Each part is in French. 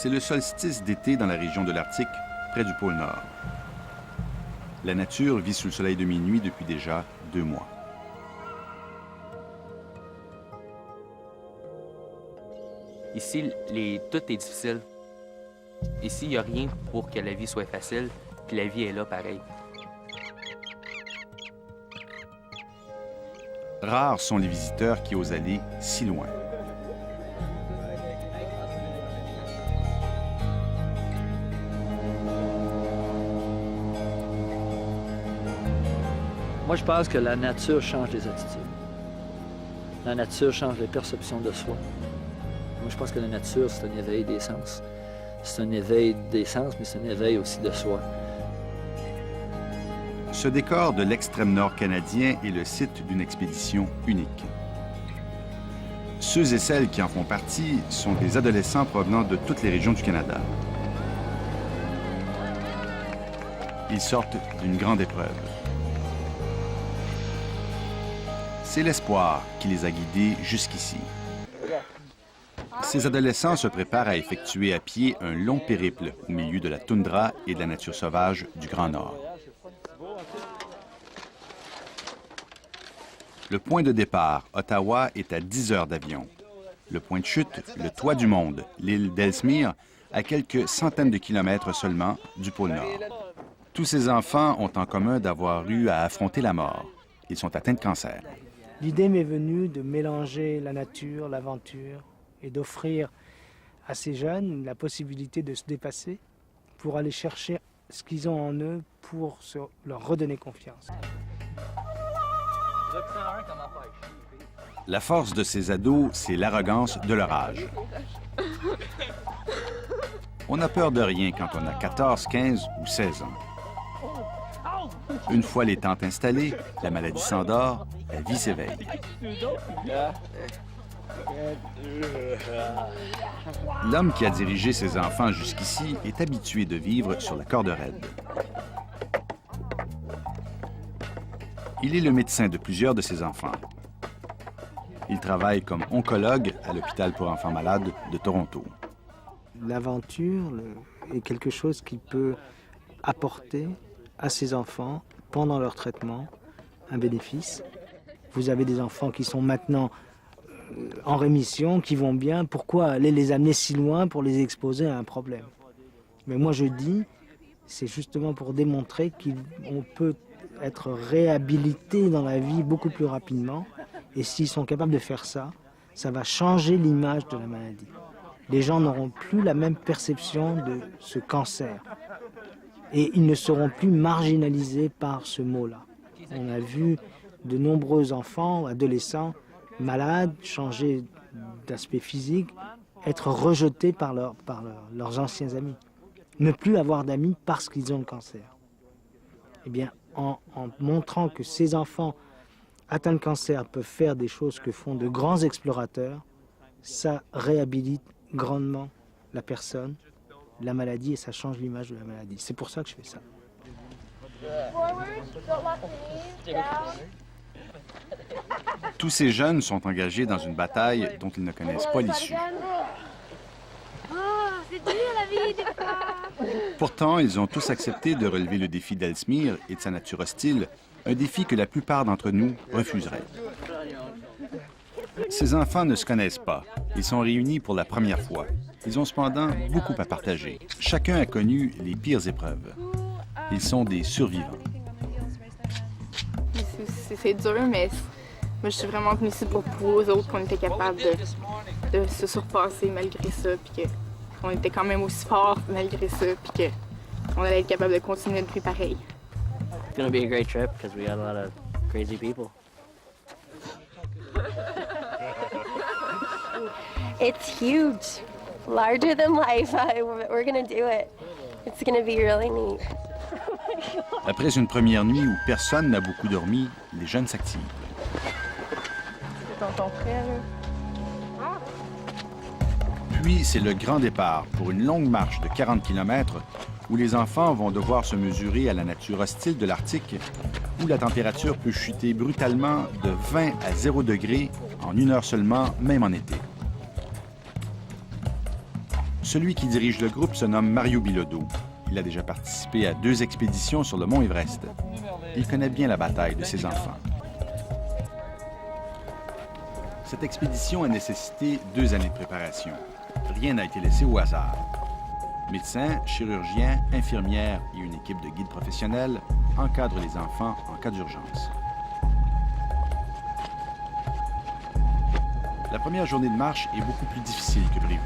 C'est le solstice d'été dans la région de l'Arctique, près du pôle Nord. La nature vit sous le soleil de minuit depuis déjà 2 mois. Ici, tout est difficile. Ici, il n'y a rien pour que la vie soit facile, puis la vie est là pareil. Rares sont les visiteurs qui osent aller si loin. Moi, je pense que la nature change les attitudes. La nature change les perceptions de soi. Moi, je pense que la nature, c'est un éveil des sens. C'est un éveil des sens, mais c'est un éveil aussi de soi. Ce décor de l'extrême nord canadien est le site d'une expédition unique. Ceux et celles qui en font partie sont des adolescents provenant de toutes les régions du Canada. Ils sortent d'une grande épreuve. C'est l'espoir qui les a guidés jusqu'ici. Ces adolescents se préparent à effectuer à pied un long périple au milieu de la toundra et de la nature sauvage du Grand Nord. Le point de départ, Ottawa, est à 10 heures d'avion. Le point de chute, le toit du monde, l'île d'Ellesmere, à quelques centaines de kilomètres seulement du pôle Nord. Tous ces enfants ont en commun d'avoir eu à affronter la mort. Ils sont atteints de cancer. L'idée m'est venue de mélanger la nature, l'aventure et d'offrir à ces jeunes la possibilité de se dépasser pour aller chercher ce qu'ils ont en eux pour leur redonner confiance. La force de ces ados, c'est l'arrogance de leur âge. On n'a peur de rien quand on a 14, 15 ou 16 ans. Une fois les tentes installées, la maladie s'endort, la vie s'éveille. L'homme qui a dirigé ses enfants jusqu'ici est habitué de vivre sur la corde raide. Il est le médecin de plusieurs de ses enfants. Il travaille comme oncologue à l'hôpital pour enfants malades de Toronto. L'aventure est quelque chose qui peut apporter à ces enfants, pendant leur traitement, un bénéfice. Vous avez des enfants qui sont maintenant en rémission, qui vont bien. Pourquoi aller les amener si loin pour les exposer à un problème? Mais moi je dis, c'est justement pour démontrer qu'on peut être réhabilité dans la vie beaucoup plus rapidement. Et s'ils sont capables de faire ça, ça va changer l'image de la maladie. Les gens n'auront plus la même perception de ce cancer. Et ils ne seront plus marginalisés par ce mot-là. On a vu de nombreux enfants, adolescents, malades, changer d'aspect physique, être rejetés par leurs anciens amis. Ne plus avoir d'amis parce qu'ils ont le cancer. Eh bien, en montrant que ces enfants atteints de cancer peuvent faire des choses que font de grands explorateurs, ça réhabilite grandement la personne, la maladie, et ça change l'image de la maladie. C'est pour ça que je fais ça. Tous ces jeunes sont engagés dans une bataille dont ils ne connaissent pas l'issue. C'est dur la vie des fois. Pourtant, ils ont tous accepté de relever le défi d'Ellesmere et de sa nature hostile, un défi que la plupart d'entre nous refuseraient. Ces enfants ne se connaissent pas. Ils sont réunis pour la première fois. Ils ont cependant beaucoup à partager. Chacun a connu les pires épreuves. Ils sont des survivants. C'est dur, mais moi, je suis vraiment venue ici pour prouver aux autres qu'on était capable de se surpasser malgré ça, puis qu'on était quand même aussi fort malgré ça, puis qu'on allait être capable de continuer notre vie pareil. It's going to be a great trip because we got a lot of crazy people. It's huge, larger than life. We're gonna do it. It's gonna be really neat. Après une première nuit où personne n'a beaucoup dormi, les jeunes s'activent. C'est tonton frère, là. Puis, c'est le grand départ pour une longue marche de 40 km où les enfants vont devoir se mesurer à la nature hostile de l'Arctique, où la température peut chuter brutalement de 20 à 0 degrés en 1 heure seulement, même en été. Celui qui dirige le groupe se nomme Mario Bilodeau. Il a déjà participé à 2 expéditions sur le mont Everest. Il connaît bien la bataille de ses enfants. Cette expédition a nécessité 2 années de préparation. Rien n'a été laissé au hasard. Médecins, chirurgiens, infirmières et une équipe de guides professionnels encadrent les enfants en cas d'urgence. La première journée de marche est beaucoup plus difficile que prévu.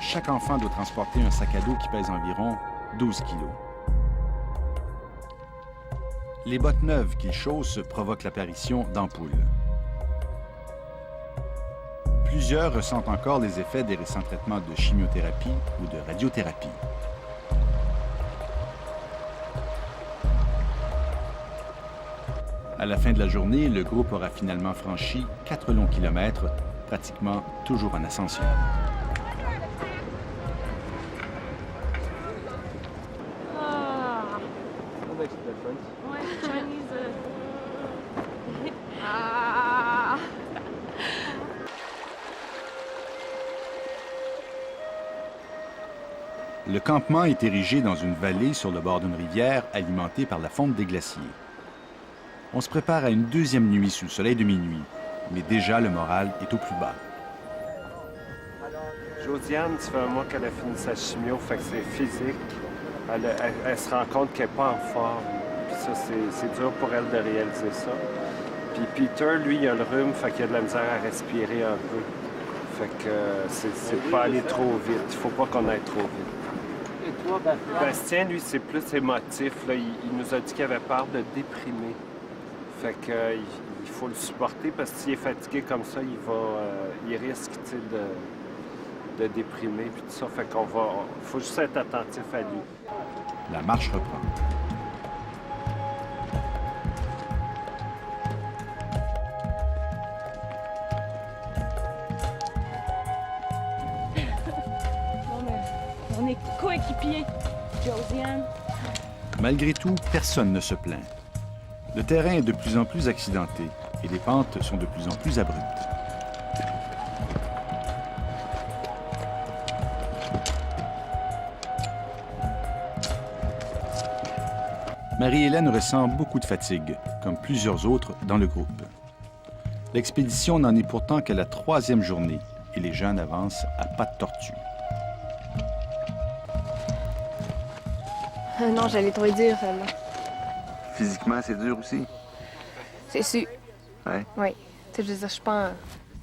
Chaque enfant doit transporter un sac à dos qui pèse environ 12 kilos. Les bottes neuves qu'ils chaussent provoquent l'apparition d'ampoules. Plusieurs ressentent encore les effets des récents traitements de chimiothérapie ou de radiothérapie. À la fin de la journée, le groupe aura finalement franchi 4 longs kilomètres, pratiquement toujours en ascension. Le campement est érigé dans une vallée sur le bord d'une rivière alimentée par la fonte des glaciers. On se prépare à une 2e nuit sous le soleil de minuit, mais déjà le moral est au plus bas. Josiane, ça fait un mois qu'elle a fini sa chimio, fait que c'est physique. Elle se rend compte qu'elle n'est pas en forme. Puis ça, c'est dur pour elle de réaliser ça. Puis Peter, lui, il a le rhume, fait qu'il a de la misère à respirer un peu. Fait que c'est pas aller trop vite. Il faut pas qu'on aille trop vite. Bastien, lui, c'est plus émotif. Là. Il nous a dit qu'il avait peur de déprimer. Fait que il faut le supporter parce que s'il est fatigué comme ça, il risque de déprimer puis tout ça. Fait qu'on faut juste être attentif à lui. La marche reprend. On est coéquipiers, Josiane. Malgré tout, personne ne se plaint. Le terrain est de plus en plus accidenté et les pentes sont de plus en plus abruptes. Marie-Hélène ressent beaucoup de fatigue, comme plusieurs autres dans le groupe. L'expédition n'en est pourtant qu'à la 3e journée et les jeunes avancent à pas de tortue. Non, j'allais trop dur, celle-là. Physiquement, c'est dur aussi? C'est sûr. Ouais. Oui. Tu sais, je veux dire, je suis pas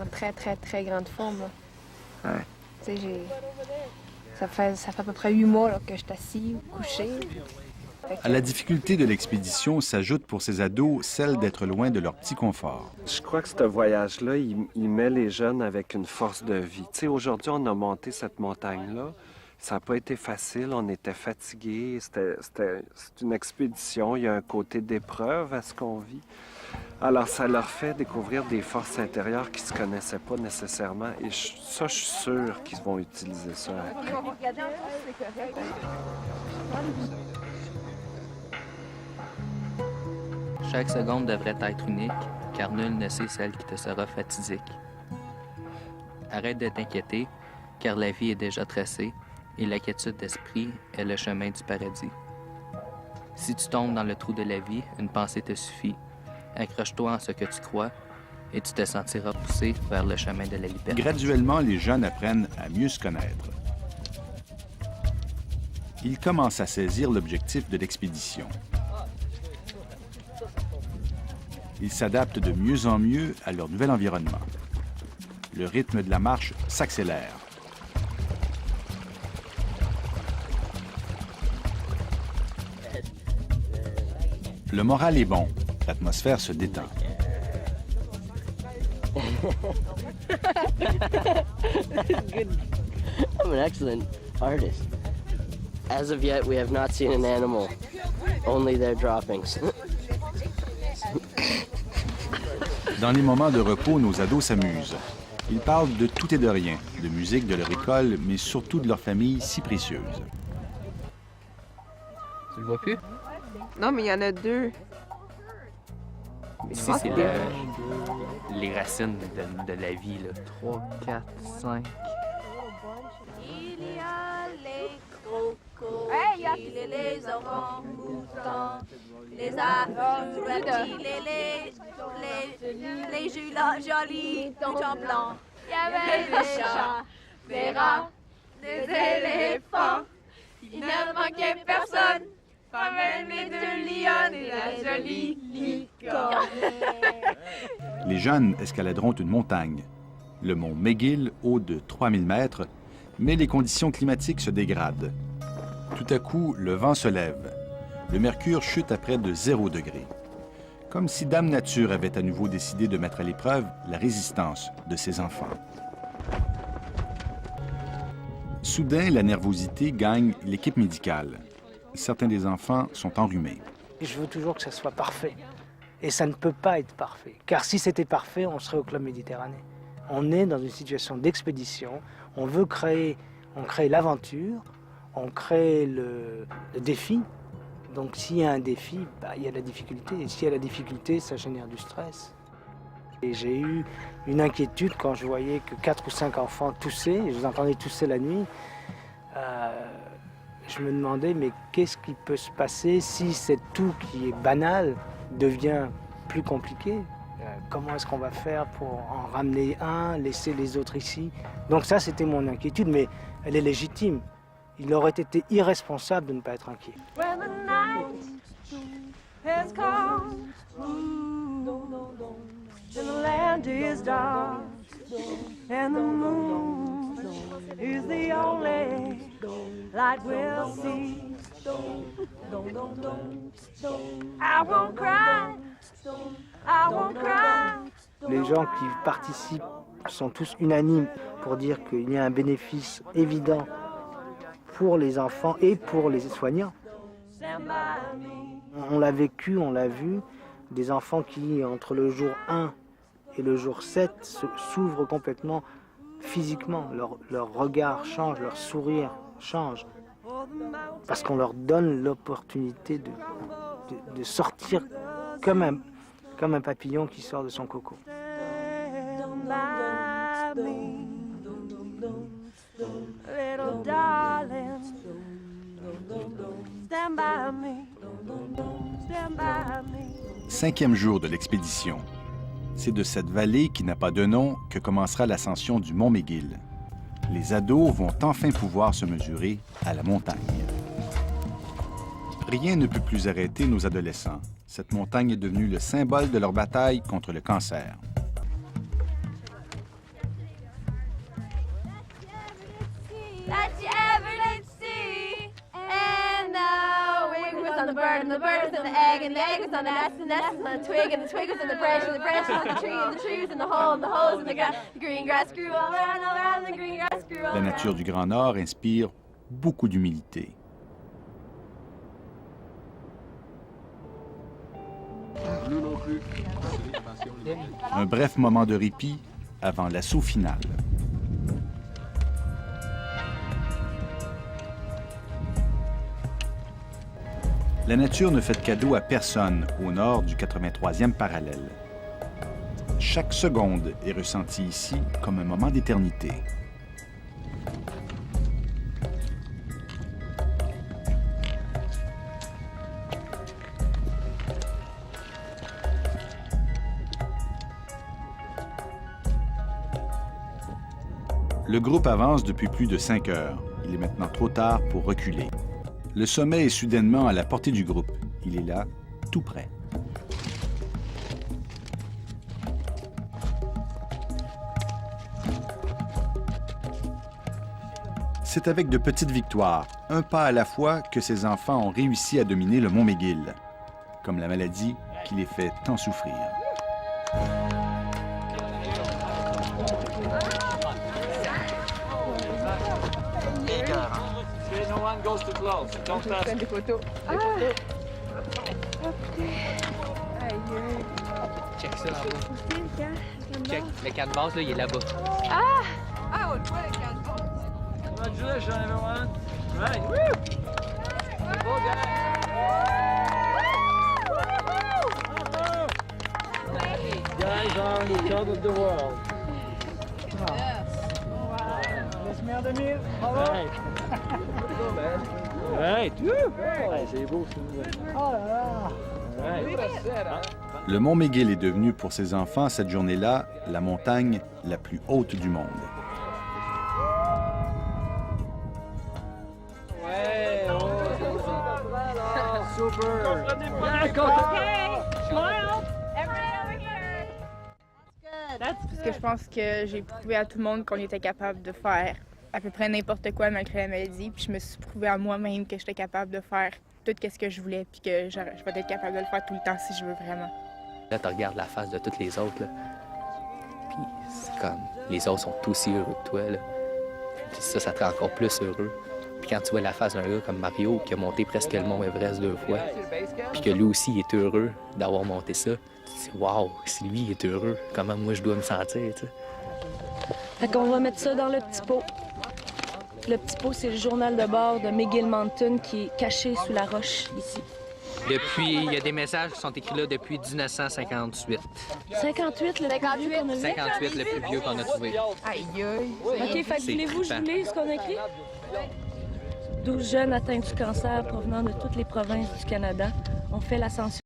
en très, très, très grande forme, là. Ouais. Tu sais, ça fait à peu près 8 mois là, que je suis assis ou couché. À la difficulté de l'expédition s'ajoute pour ces ados celle d'être loin de leur petit confort. Je crois que ce voyage-là, il met les jeunes avec une force de vie. Tu sais, aujourd'hui, on a monté cette montagne-là. Ça n'a pas été facile, on était fatigués. C'est une expédition, il y a un côté d'épreuve à ce qu'on vit. Alors, ça leur fait découvrir des forces intérieures qu'ils ne se connaissaient pas nécessairement. Et je suis sûr qu'ils vont utiliser ça après. Chaque seconde devrait être unique, car nul ne sait celle qui te sera fatidique. Arrête de t'inquiéter, car la vie est déjà tracée, et la quiétude d'esprit est le chemin du paradis. Si tu tombes dans le trou de la vie, une pensée te suffit. Accroche-toi en ce que tu crois, et tu te sentiras poussé vers le chemin de la liberté. Graduellement, les jeunes apprennent à mieux se connaître. Ils commencent à saisir l'objectif de l'expédition. Ils s'adaptent de mieux en mieux à leur nouvel environnement. Le rythme de la marche s'accélère. Le moral est bon. L'atmosphère se détend. Good. I'm an excellent artist. As of yet, we have not seen an animal, only their droppings. Dans les moments de repos, nos ados s'amusent. Ils parlent de tout et de rien, de musique, de leur école, mais surtout de leur famille si précieuse. Tu le vois plus? Non, mais il y en a 2. Ici, c'est les racines de la vie. Là. 3, 4, 5. reptiles et les orang-outans, les reptiles et les jolis donjons blancs. Il y avait des chats, des rats, des éléphants. Il ne manquait personne, pas même les 2 lions et la jolie licorne. Les jeunes escaladeront une montagne, le mont McGill, haut de 3000 mètres, mais les conditions climatiques se dégradent. Tout à coup, le vent se lève. Le mercure chute à près de 0 degré. Comme si Dame Nature avait à nouveau décidé de mettre à l'épreuve la résistance de ses enfants. Soudain, la nervosité gagne l'équipe médicale. Certains des enfants sont enrhumés. Je veux toujours que ça soit parfait. Et ça ne peut pas être parfait. Car si c'était parfait, on serait au Club Méditerranée. On est dans une situation d'expédition. On crée l'aventure, on crée le défi. Donc s'il y a un défi, il y a la difficulté. Et s'il y a la difficulté, ça génère du stress. Et j'ai eu une inquiétude quand je voyais que 4 ou 5 enfants toussaient, et je les entendais tousser la nuit. Je me demandais, mais qu'est-ce qui peut se passer si cette toux qui est banale devient plus compliquée? Comment est-ce qu'on va faire pour en ramener un, laisser les autres ici? Donc ça, c'était mon inquiétude, mais elle est légitime. Il aurait été irresponsable de ne pas être inquiet. When the night has come, and the land is dark, and the moon is the only light we'll see. I won't cry, I won't cry. Les gens qui participent sont tous unanimes pour dire qu'il y a un bénéfice évident pour les enfants et pour les soignants. On l'a vécu, on l'a vu, des enfants qui, entre le jour 1 et le jour 7, s'ouvrent complètement physiquement. Leur regard change, leur sourire change. Parce qu'on leur donne l'opportunité de sortir comme un papillon qui sort de son coco. Little darling, stand by me, stand by me. 5e jour de l'expédition. C'est de cette vallée qui n'a pas de nom que commencera l'ascension du mont McGill. Les ados vont enfin pouvoir se mesurer à la montagne. Rien ne peut plus arrêter nos adolescents. Cette montagne est devenue le symbole de leur bataille contre le cancer. That you ever did see. And the wing was on the bird, and the bird was on the egg, and the egg was on the nest, and the nest was on the twig, and the twig was in the branch, and the branch was on the tree, and the tree was in the hole, and the hole was in the grass. The green grass grew all around, and the green grass grew all La around. nature du Grand Nord inspire beaucoup d'humilité. Un bref moment de répit avant l'assaut final. La nature ne fait de cadeau à personne au nord du 83e parallèle. Chaque seconde est ressentie ici comme un moment d'éternité. Le groupe avance depuis plus de 5 heures. Il est maintenant trop tard pour reculer. Le sommet est soudainement à la portée du groupe. Il est là, tout près. C'est avec de petites victoires, un pas à la fois, que ces enfants ont réussi à dominer le mont McGill, comme la maladie qui les fait tant souffrir. Des photos. Check ça là-bas. Check, le canvas, là, il est là-bas. Ah, ouais, le canvas. Congratulations, everyone. Right. Woo! Guys on the top of the world. Yes. Wow. Let's meet the meal. All right. Go, man. Right. Ouais, c'est beau, ça. Oh là là! Le mont McGill est devenu pour ces enfants, cette journée-là, la montagne la plus haute du monde. Ouais, oh, super! Parce que je pense que j'ai prouvé à tout le monde qu'on était capable de faire à peu près n'importe quoi malgré la maladie. Puis je me suis prouvé à moi-même que j'étais capable de faire tout ce que je voulais, puis que je vais être capable de le faire tout le temps si je veux vraiment. Là, tu regardes la face de tous les autres, là. Puis c'est comme, les autres sont aussi heureux que toi, là. Puis ça te rend encore plus heureux. Puis quand tu vois la face d'un gars comme Mario, qui a monté presque le mont Everest 2 fois, puis que lui aussi il est heureux d'avoir monté ça, tu te dis, waouh, si lui il est heureux, comment moi je dois me sentir, tu sais. Fait qu'on va mettre ça dans le petit pot. Le petit pot, c'est le journal de bord de McGill Mountain qui est caché sous la roche ici. Il y a des messages qui sont écrits là depuis 1958. 58, le plus vieux qu'on a vu? 58, le plus vieux qu'on a trouvé. Aïe, aïe. OK, fait que voulez-vous que je vous lise ce qu'on a écrit? 12 jeunes atteints du cancer provenant de toutes les provinces du Canada ont fait l'ascension